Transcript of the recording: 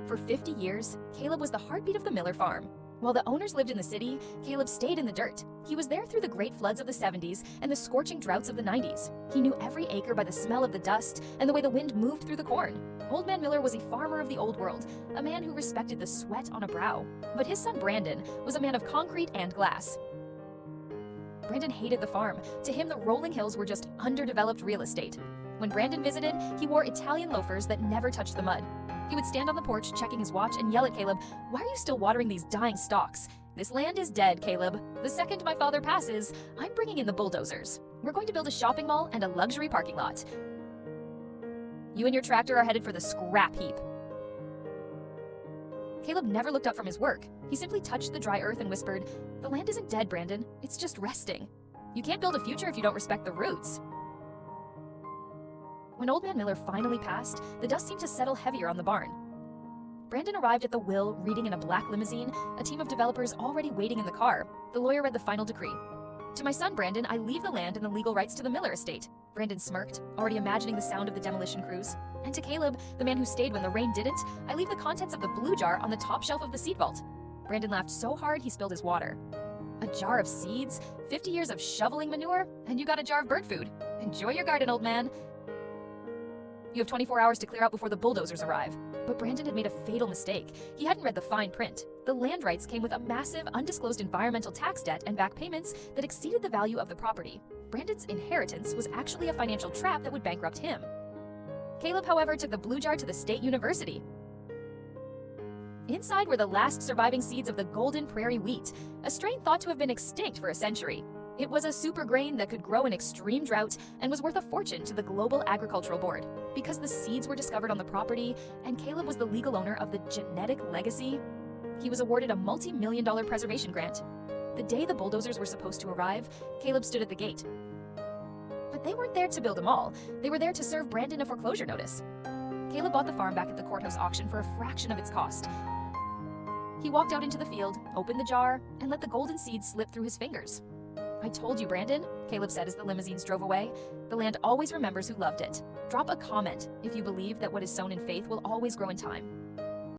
For 50 years, Caleb was the heartbeat of the Miller farm. While the owners lived in the city, Caleb stayed in the dirt. He was there through the great floods of the 70s and the scorching droughts of the 90s. He knew every acre by the smell of the dust and the way the wind moved through the corn. Old Man Miller was a farmer of the old world, a man who respected the sweat on a brow. But his son Brandon was a man of concrete and glass. Brandon hated the farm. To him, the rolling hills were just underdeveloped real estate. When Brandon visited, he wore Italian loafers that never touched the mud. He would stand on the porch checking his watch and yell at Caleb, "Why are you still watering these dying stalks? This land is dead, Caleb. The second my father passes, I'm bringing in the bulldozers. We're going to build a shopping mall and a luxury parking lot. You and your tractor are headed for the scrap heap." Caleb never looked up from his work. He simply touched the dry earth and whispered, "The land isn't dead, Brandon. It's just resting. You can't build a future if you don't respect the roots." When Old Man Miller finally passed, the dust seemed to settle heavier on the barn. Brandon arrived at the will, reading in a black limousine, a team of developers already waiting in the car. The lawyer read the final decree. "To my son Brandon, I leave the land and the legal rights to the Miller estate." Brandon smirked, already imagining the sound of the demolition crews. "And to Caleb, the man who stayed when the rain didn't, I leave the contents of the blue jar on the top shelf of the seed vault." Brandon laughed so hard he spilled his water. "A jar of seeds, 50 years of shoveling manure, and you got a jar of bird food. Enjoy your garden, old man. You have 24 hours to clear out before the bulldozers arrive." But Brandon had made a fatal mistake. He hadn't read the fine print. The land rights came with a massive, undisclosed environmental tax debt and back payments that exceeded the value of the property. Brandon's inheritance was actually a financial trap that would bankrupt him. Caleb, however, took the blue jar to the state university. Inside were the last surviving seeds of the golden prairie wheat, a strain thought to have been extinct for a century. It was a super grain that could grow in extreme drought and was worth a fortune to the Global Agricultural Board. Because the seeds were discovered on the property and Caleb was the legal owner of the genetic legacy, he was awarded a multi-million-dollar preservation grant. The day the bulldozers were supposed to arrive, Caleb stood at the gate. But they weren't there to build a mall. They were there to serve Brandon a foreclosure notice. Caleb bought the farm back at the courthouse auction for a fraction of its cost. He walked out into the field, opened the jar, and let the golden seeds slip through his fingers. "I told you, Brandon," Caleb said as the limousines drove away. "The land always remembers who loved it." Drop a comment if you believe that what is sown in faith will always grow in time.